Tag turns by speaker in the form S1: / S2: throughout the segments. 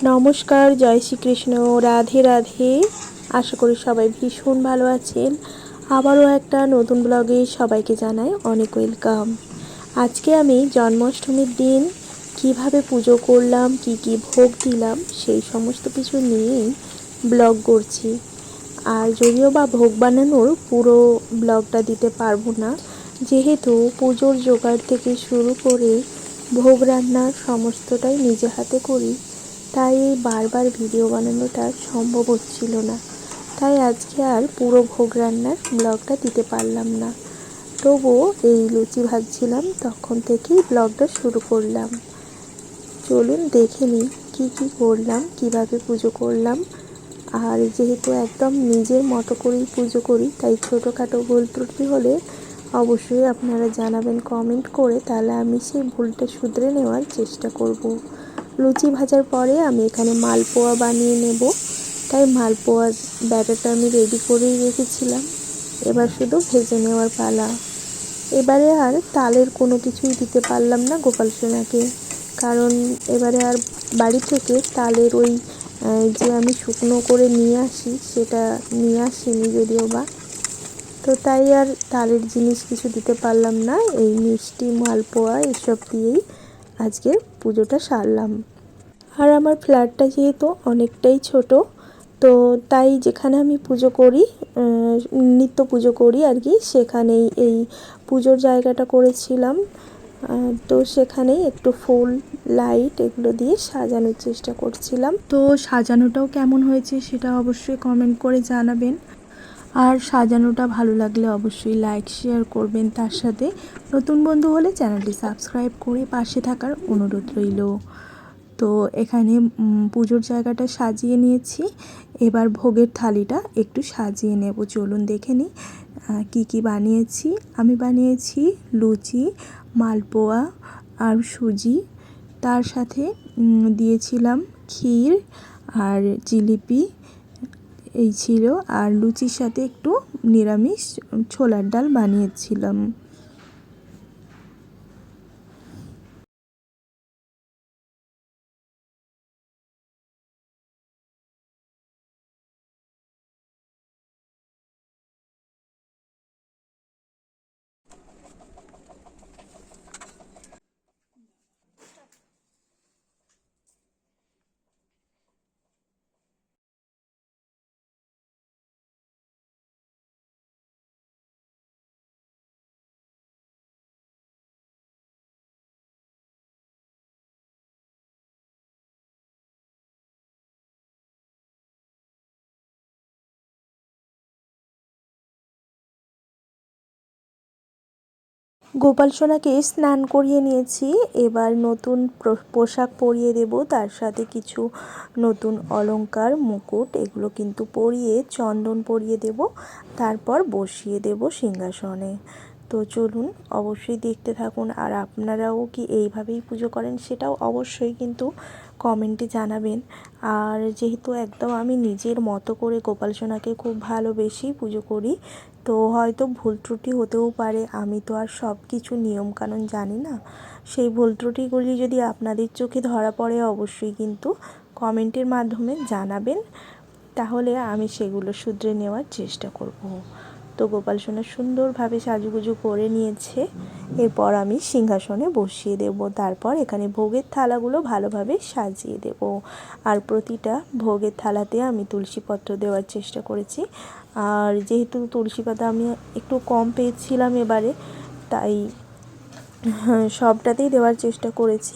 S1: নমস্কার, জয় শ্রীকৃষ্ণ, রাধে রাধে। আশা করি সবাই ভীষণ ভালো আছেন। আবারও একটা নতুন ব্লগে সবাইকে জানাই অনেক ওয়েলকাম। আজকে আমি জন্মাষ্টমীর দিন কিভাবে পুজো করলাম, কি কি ভোগ দিলাম, সেই সমস্ত কিছু নিয়েই ব্লগ করছি। আর যদিও বা ভোগ বানানোর পুরো ব্লগটা দিতে পারবো না, যেহেতু পুজোর জোগাড় থেকে শুরু করে ভোগ রান্নার সমস্তটাই নিজে হাতে করি, তাই বারবার ভিডিও বানানোটা সম্ভব হচ্ছিল না। তাই আজকে আর পুরো ভোগ রান্নার ব্লগটা দিতে পারলাম না। তবুও এই লুচি ভাজছিলাম তখন থেকেই ব্লগটা শুরু করলাম। চলুন দেখে নিই কী কী করলাম, কিভাবে পুজো করলাম। আর যেহেতু একদম নিজের মতো করেই পুজো করি, তাই ছোটোখাটো ভুল ত্রুটি হলে অবশ্যই আপনারা জানাবেন কমেন্ট করে, তাহলে আমি সেই ভুলটা শুধরে নেওয়ার চেষ্টা করব। লুচি ভাজার পরে আমি এখানে মালপোয়া বানিয়ে নেব, তাই মালপোয়ার ব্যাটারটা আমি রেডি করেই রেখেছিলাম। এবার শুধু ভেজে নেওয়ার পালা। এবারে আর তালের কোনো কিছুই দিতে পারলাম না গোপাল সোনাকে, কারণ এবারে আর বাড়ি থেকে তালের ওই যে আমি শুকনো করে নিয়ে আসি, সেটা নিয়ে আসিনি যদিও বা। তো তাই আর তালের জিনিস কিছু দিতে পারলাম না, এই মিষ্টি মালপোয়া এসব দিয়েই আজকে পুজোটা সারলাম। আর আমার ফ্ল্যাটটা যেহেতু অনেকটাই ছোট, তো তাই যেখানে আমি পুজো করি, নিত্য পুজো করি আর কি, সেখানেই এই পুজোর জায়গাটা করেছিলাম। তো সেখানেই একটু ফুল, লাইট এগুলো দিয়ে সাজানোর চেষ্টা করছিলাম। তো সাজানোটাও কেমন হয়েছে সেটা অবশ্যই কমেন্ট করে জানাবেন। আর সাজানোটা ভালো লাগলে অবশ্যই লাইক শেয়ার করবেন, তার সাথে নতুন বন্ধু হলে চ্যানেলটি সাবস্ক্রাইব করে পাশে থাকার অনুরোধ রইল। তো এখানে পুজোর জায়গাটা সাজিয়ে নিয়েছি, এবার ভোগের থালিটা একটু সাজিয়ে নেব। চলুন দেখে নিই কী কী বানিয়েছি। আমি বানিয়েছি লুচি, মালপোয়া আর সুজি, তার সাথে দিয়েছিলাম ক্ষীর আর জিলিপি, এই ছিল। আর লুচির সাথে একটু নিরামিষ ছোলার ডাল বানিয়েছিলাম। গোপাল সোনাকে স্নান করিয়ে নিয়েছি, এবার নতুন পোশাক পরিয়ে দেব, তার সাথে কিছু নতুন অলংকার, মুকুট এগুলো কিন্তু পরিয়ে, চন্দন পরিয়ে দেব, তারপর বসিয়ে দেব সিংহাসনে। তো চলুন অবশ্যই দেখতে থাকুন। আর আপনারাও কি এইভাবেই পুজো করেন সেটাও অবশ্যই কিন্তু কমেন্টে জানাবেন। আর যেহেতু একদম আমি নিজের মতো করে গোপাল সোনাকে খুব ভালোবেসেই পুজো করি, তো হয়তো ভুল ত্রুটি হতেও পারে, আমি তো আর সব কিছু নিয়মকানুন জানি না। সেই ভুল ত্রুটিগুলি যদি আপনাদের চোখে ধরা পড়ে অবশ্যই কিন্তু কমেন্টের মাধ্যমে জানাবেন, তাহলে আমি সেগুলো শুধরে নেওয়ার চেষ্টা করব। তো গোপাল সোনা সুন্দরভাবে সাজুগুজু করে নিয়েছে, এরপর আমি সিংহাসনে বসিয়ে দেব। তারপর এখানে ভোগের থালাগুলো ভালোভাবে সাজিয়ে দেব। আর প্রতিটা ভোগের থালাতে আমি তুলসীপত্র দেওয়ার চেষ্টা করেছি। আর যেহেতু তুলসী পাতা আমি একটু কম পেয়েছিলাম এবারে, তাই সবটাতেই দেওয়ার চেষ্টা করেছি।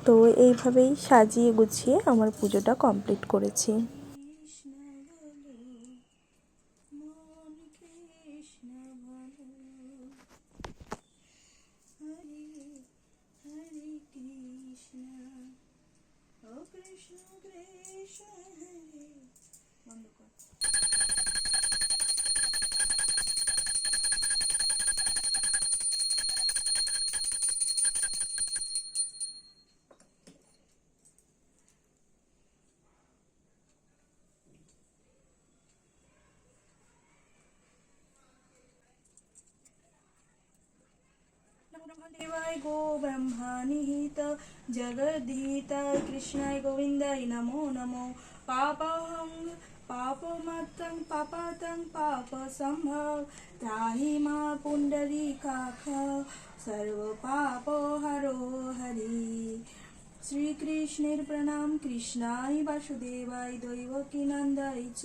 S1: তো এইভাবেই সাজিয়ে গুছিয়ে আমার পুজোটা কমপ্লিট করেছি।
S2: ब्रह्मदेवाय गो ब्रह्मनिहित जगद्धिताय कृष्णाय गोविन्दाय नमो नमो पापहं पापमत्तं पापातं पापसम्भव त्राहि मा पुण्डरीकाक्ष सर्वपापहरो हरि। শ্রীকৃষ্ণের প্রণাম কৃষ্ণায় বাসুদেবায় দৈবকী নন্দায় চ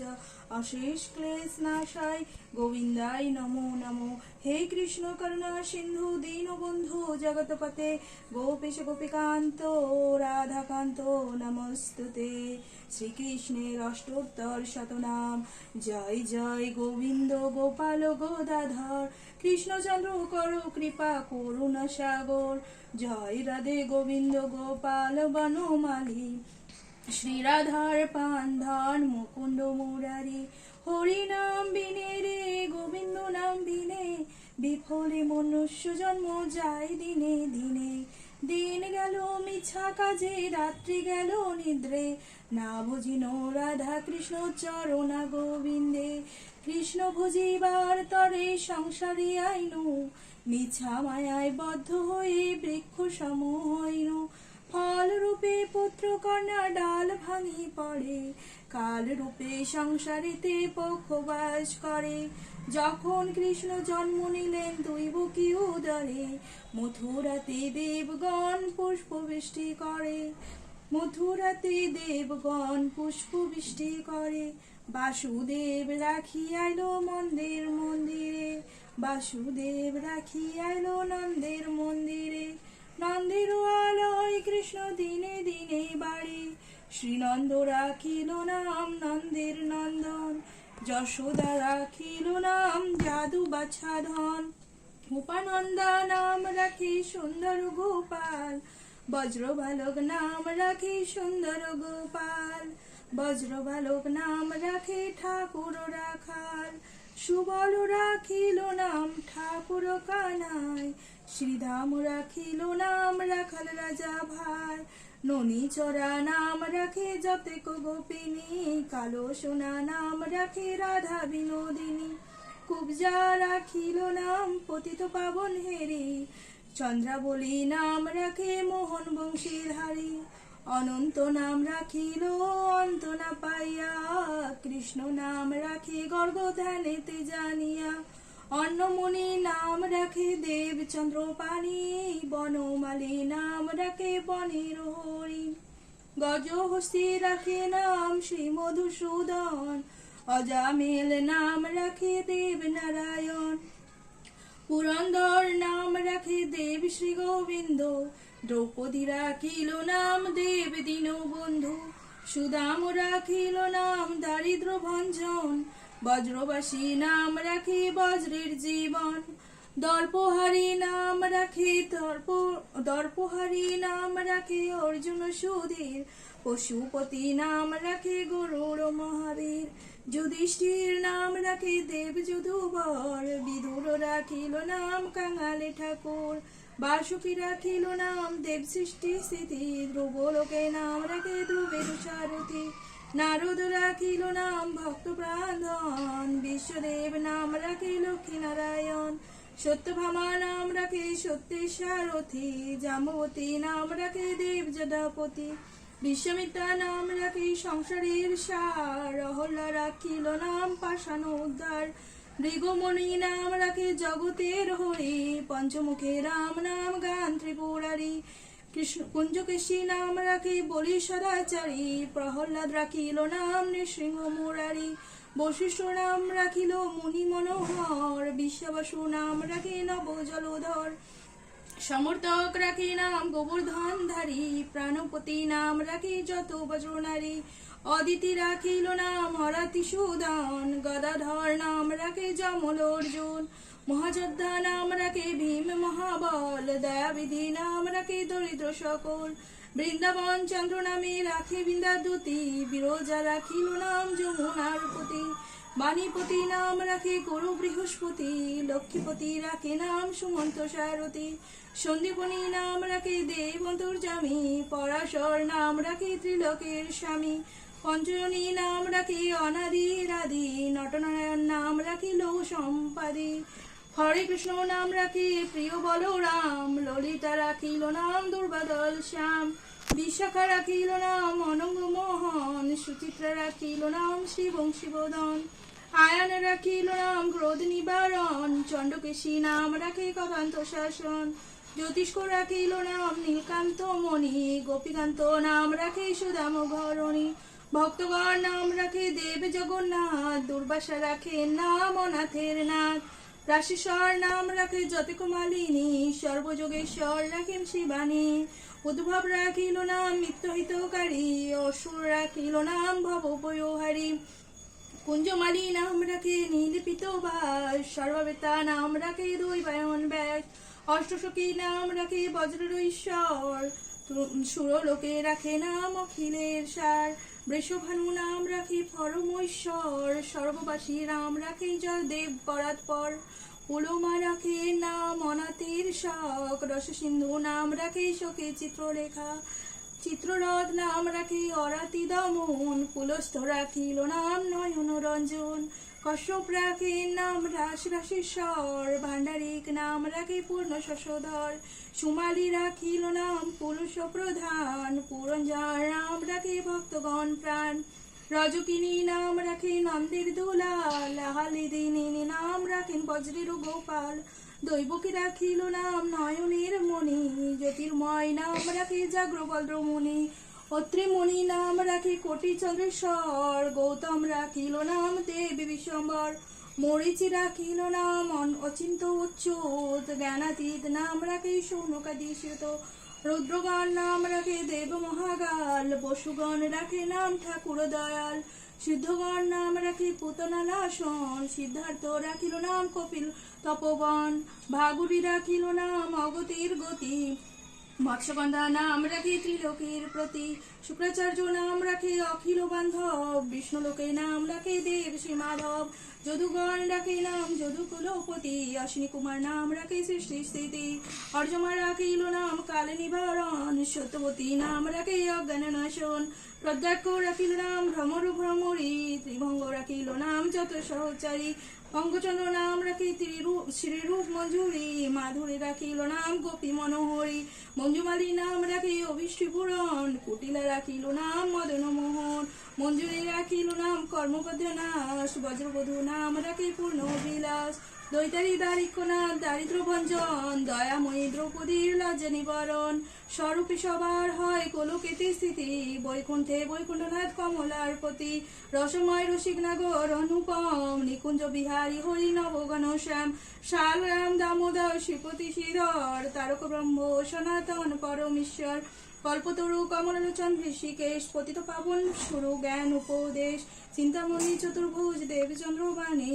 S2: অশেষ ক্লেশ নাশায় গোবিন্দায় নমো নমো। হে কৃষ্ণ করুণা সিন্ধু দীনবন্ধু জগৎপতে গোপীশ গোপীকান্ত রাধাকান্ত নমস্তুতে। শ্রীকৃষ্ণের অষ্টোত্তর শতনাম। জয় জয় গোবিন্দ গোপাল গোদাধর কৃষ্ণচন্দ্র করো কৃপা করুণা সাগর। জয় রাধে গোবিন্দ গোপাল বনমালী শ্রী রাধার পান্ধন মুকুন্দ মুরারি। হরি নাম বিনে রে গোবিন্দ নাম বিনে বিফলে মনুষ্য জন্ম যায় দিনে দিনে। দিন গেল মিছা কাজে রাত্রি গেল নিদ্রে না বুঝিন রাধা কৃষ্ণ চরণা গোবিন্দে। কৃষ্ণ ভুজিবার তরে সংসারে আইনু মিছা মায়ায় বদ্ধ হয়ে বৃক্ষ সম হইনু। ফল রূপে পুত্র কন্যা ডাল ভাঙি পড়ে কাল রূপে সংসারেতে পক্ষবাস করে। যখন কৃষ্ণ জন্ম নিলেন দৈবকী উদরে মথুরাতে দেবগণ পুষ্পবৃষ্টি করে মথুরাতে দেবগণ পুষ্পবৃষ্টি করে। বাসুদেব রাখি আইলো মন্দির মন্দিরে বাসুদেব রাখি আইলো নন্দের মন্দিরে। নন্দের আলোয় কৃষ্ণ দিনে দিনে বাড়ি শ্রীনন্দ রাখিল নাম নন্দের নন্দন। যশোদা রাখিল নাম যাদু বাছাধন। উপানন্দা নাম রাখি সুন্দর গোপাল বজ্র বালক নাম রাখি সুন্দর গোপাল। বজ্র বালক নাম রাখে ঠাকুর রাখাল। সুবল রাখিল নাম ঠাকুর কানাই শ্রীধাম রাখিল নাম রাখাল রাজা ভাই। ননী চরা নাম রাখে যতেক গোপিনী কালো সোনা নাম রাখে রাধা বিনোদিনী। কুবজা রাখিল নাম পতিত পাবন হেরি চন্দ্রাবলী নাম রাখে মোহন বংশীধারী। অনন্ত নাম রাখিল অন্ত না পাইয়া কৃষ্ণ নাম রাখে গর্গ ধ্যানেতে জানিয়া। অন্নমণি নাম রাখে দেবচন্দ্র পানি বনমালী নাম রাখে বনের হরি। গজহস্তি রাখে নাম শ্রী মধুসূদন অজামিল নাম রাখে দেব নারায়ণ। পুরন্দর নাম রাখে দেব শ্রী গোবিন্দ দ্রৌপদী রাখিল নাম দেব দীনবন্ধু। সুদাম রাখিল নাম দারিদ্র ভঞ্জন বজ্রবাসী নাম রাখে বজ্রের জীবন। দর্পহারী নাম রাখে দর্পহারী নাম রাখে অর্জুন সুধীর। পশুপতি নাম রাখে গরুড় মহাবীর। যুধিষ্ঠির নাম রাখে দেব যদুবর। বিদুর রাখিল নাম কাঙালে ঠাকুর। বাসুকি রাখিল নাম দেব সৃষ্টি স্থিতি। ধ্রুবলোকে নাম রাখে ধ্রুবের সারথি। নারদ রাখিল নাম ভক্ত প্রাণধন। বিশ্বদেব নাম রাখে লক্ষ্মী নারায়ণ। সত্যভামা নাম রাখে সত্যের সারথি। জাম্বতী নাম রাখে দেব যদাপতি। বিশ্বামিত্রা নাম রাখে সংসারের সার। অহল্যা রাখিল নাম পাষাণ উদ্ধার। মৃগমণি নাম রাখে জগতের হরি। পঞ্চমুখে রাম নাম গান ত্রিপুরারি। কৃষ্ণ কুঞ্জকেশী নাম রাখে বলি সদাচারী। প্রহ্লাদ রাখিল নাম নৃসিংহ মুরারি। বশিষ্ঠ নাম রাখিল মুনি মনোহর। বিশ্বাবসু নাম রাখে নব জলধর। সমর্থক রাখে নাম গোবর্ধনধারী। প্রাণপতি নাম রাখে যত বজ্রনারী। অদিতি রাখিল নাম হরাতি সুদান। গদাধর নাম রাখে যমল অর্জুন। মহাযোদ্ধা নাম রাখে ভীম মহাবল। দয়াবিধি নাম রাখে দরিদ্র সকল। বৃন্দাবন চন্দ্র নামে রাখে বৃন্দাদূতি। বিরজা রাখিল নাম যমুনার পতি। বাণীপতি নাম রাখে গুরু বৃহস্পতি। লক্ষ্মীপতি রাখে নাম সুমন্ত সারথী। সন্দীপনী নাম রাখে দেব অন্তর্যামী। পরাশর নাম রাখে ত্রিলোকের স্বামী। পঞ্চজনী নাম রাখে অনাদি রাধি। নটনারায়ণ নাম রাখে লৌহ সম্পাদী। হরে কৃষ্ণ নাম রাখি প্রিয় বলরাম, ললিতা রাখিল নাম দুর্বাদল শ্যাম, বিশাখা রাখিল নাম অনঙ্গ মোহন, সুচিত্রা রাখিল নাম শ্রীবংশীবদন, আয়ান রাখিল নাম ক্রোধ নিবারণ, চণ্ডকেশী নাম রাখে ককান্ত শাসন, জ্যোতিষ্ক রাখিল নাম নীলকান্ত মণি, গোপীকান্ত নাম রাখে সুদাম ঘরণী, ভক্তগণ নাম রাখে দেব জগন্নাথ, দুর্বাসা রাখে নাম অনাথের নাথ, রাশেশ্বর নাম রাখে জ্যোতিকুমালিনী, সর্বযোগেশ্বর রাখেন শিবানী, উদ্ভব রাখিল নাম মিত্রহিতকারী, অসুর রাখিল নাম ভবপয়োহারী, কুঞ্জমালী নাম রাখে নীলিপিত বাস, সর্ববেতা নাম রাখে দৈবায়ন ব্যাস, অষ্টসখী নাম রাখে বজ্রের ঈশ্বর, সুরলোকে রাখে নাম অখিলের সার, বৃষভানু নাম রাখে পরমেশ্বর, সর্ববাসী নাম রাখে জয়দেব পরাৎপর, পুলমা রাখে নাম অনাথের শখ, রসসিন্ধু নাম রাখে শোকে চিত্রলেখা, চিত্ররথ নাম রাখে অরাতি দমন, পুলস্থ রাখিল নাম নয়ন রঞ্জন, কশ্যপ রাখে নাম রাস রাশেশ্বর, ভাণ্ডারিক নাম রাখে পূর্ণ শশধর, সুমালি রাখিল নাম পুরুষ প্রধান, পুরঞ্জার নাম রাখে ভক্তগণ প্রাণ, রজকিনী নাম রাখে নন্দের দুলাল, হালিদিনী নাম রাখেন বজ্রের গোপাল, দৈবকী রাখিল নাম নয়নের মণি, জ্যোতির্ময় নাম রাখে জাগ্রবল্দ্রমণি, অত্রিমণি নাম রাখে কোটি চন্দ্রেশ্বর, গৌতম রাখিল নাম দেবী বিশ্বম্বর, মরিচি রাখিল নাম অচিন্ত উচ্চুত, জ্ঞানাতীত নাম রাখে সৌনকাদিশ্যত, রুদ্রগণ নাম রাখে দেব মহাগাল, বসুগণ রাখে নাম ঠাকুর দয়াল, সিদ্ধগণ নাম রাখে পুতনা নাশন, সিদ্ধার্থ রাখিল নাম কপিল তপবন, ভাগুরী রাখিল নাম অগতির গতি, মৎস্যগন্ধা নাম রাখে ত্রিলোকের প্রতি, শুক্রাচার্য নাম রাখে অখিল বান্ধব, বিষ্ণুলোকে নাম রাখে দেব শ্রী মাধব, যদুগণ রাখে নাম যদুকুলপতি, অশ্বিনী কুমার নাম রাখে সৃষ্টি স্থিতি, অর্জমা রাখিল নাম কাল নিবারণ, সত্যবতী নাম রাখে অজ্ঞান নাশন, প্রদ্যাক্ষ রাখিল নাম ভ্রমর ভ্রমরী, ত্রিভঙ্গ রাখিল নাম যত সহচারী, অঙ্গচন্দ্র নাম রাখি শ্রীরূপ মঞ্জুরি, মাধুরী রাখিল নাম গোপী মনোহরী, মঞ্জুমালী নাম রাখি অভিষ্টি পুরন, কুটিলা রাখিল নাম মদন মোহন, মঞ্জুরি রাখিল নাম কর্মপদ নাশ, বজ্রবধূ নাম রাখি পূর্ণ বিলাস, দৈতারী দারিক্যনাথ দারিদ্র ভঞ্জন, দয়াময়ী দ্রৌপদীর লজ্জা নিবারণ, স্বরূপী সবার হয় কোলকেতে স্থিতি, বৈকুণ্ঠে বৈকুণ্ঠনাথ কমলার পতি, রসময় রসিক নাগর অনুপম, নিকুঞ্জ বিহারী হরি নবগণ শ্যাম, শাল রাম দামোদর শ্রীপতি শ্রীধর, তারক ব্রহ্ম সনাতন পরমেশ্বর, কল্পতরু কমললোচন ঋষিকেশ, পতিত পাবন সুরু জ্ঞান উপদেশ, চিন্তামণি চতুর্ভুজ দেবচন্দ্র বাণী,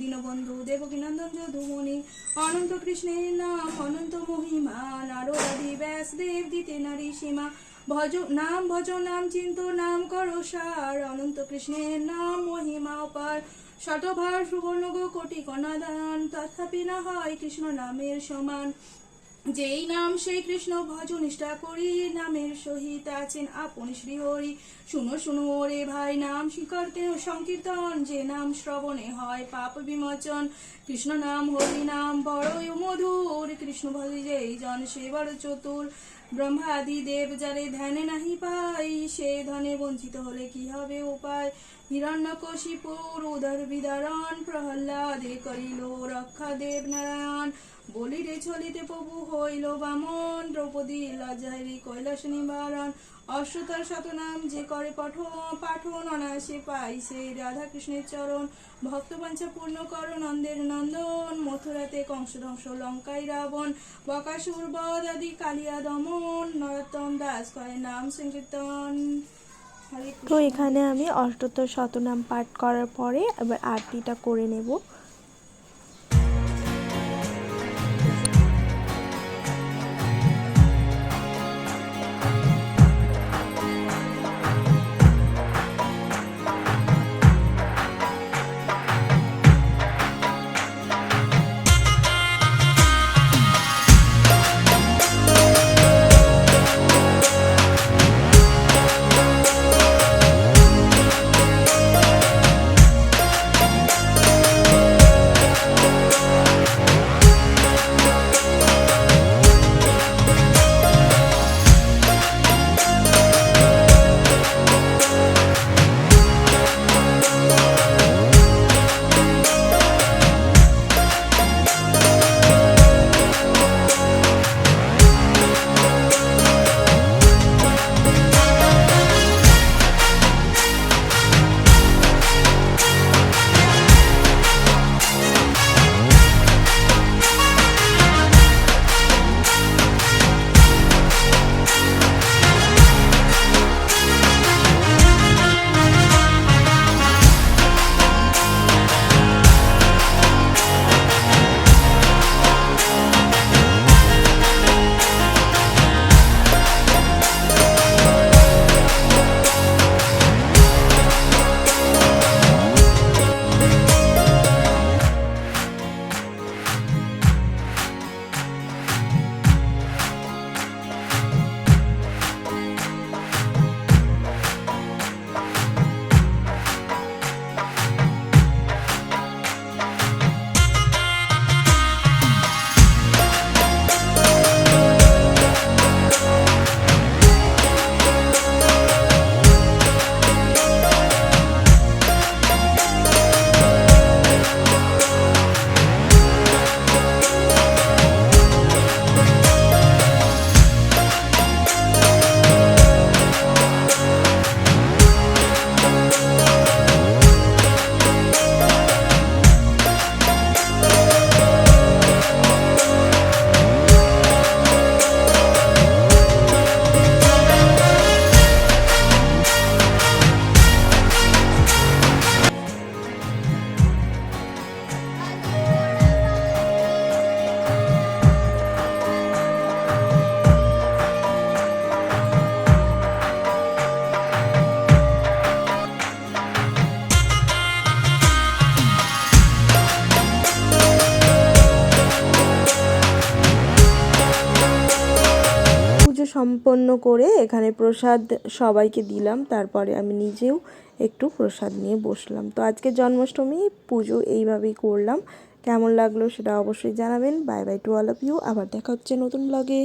S2: দীনবন্ধু দেবকীনন্দন যদুমণি, অনন্ত কৃষ্ণের নাম অনন্ত মহিমা, নারদাদি ব্যাসদেব দিতে নারী সীমা, ভজ নাম চিন্ত নাম করো সার, অনন্ত কৃষ্ণের নাম মহিমা অপার, শতভার সুবর্ণ গো কোটি কণাদান, তথাপি না হয় কৃষ্ণ নামের সমান, যেই নাম সেই কৃষ্ণ ভজ নিষ্ঠা করি, নামের সহিত আছেন আপন শ্রীহরি, শুনো শুনো রে ভাই নাম সংকীর্তন, যে নাম শ্রবণে হয় পাপ বিমোচন, কৃষ্ণ নাম হরি নাম বড়ই মধুর, কৃষ্ণ ভজে যেই জন সে বড় চতুর, ব্রহ্মাদি দেব যারে ধ্যানে নাহি পাই, সে ধনে বঞ্চিত হলে কি হবে উপায়, হিরণ্যকশিপুর উদর বিদারণ, প্রহ্লাদে করিল রক্ষা দেব নারায়ণ, বলিরে চলিতে প্রভু হইল বামন, দ্রৌপদী লজ্জাহারি কৈলাস নিবারণ, অষ্টতার শতনাম যে করে পাঠন, অনায়াসে পাই সেই রাধা কৃষ্ণের চরণ, ভক্তবাঞ্ছা পূর্ণ কর নন্দের নন্দন, মথুরাতে কংস ধ্বংস লঙ্কায় রাবণ, বকাসুর বধ আদি কালিয়া দমন, নরোত্তম দাস করে নাম সংকীর্তন।
S1: তো এখানে আমি অষ্টোত্তর শতনাম পাঠ করার পরে এবার আরতিটা করে নেব। সম্পন্ন করে এখানে প্রসাদ সবাইকে দিলাম, তারপরে আমি নিজেও একটু প্রসাদ নিয়ে বসলাম। তো আজকে জন্মাষ্টমী পুজো এইভাবেই করলাম। কেমন লাগলো সেটা অবশ্যই জানাবেন। Bye bye to all of you. আবার দেখা হচ্ছে নতুন ব্লগে।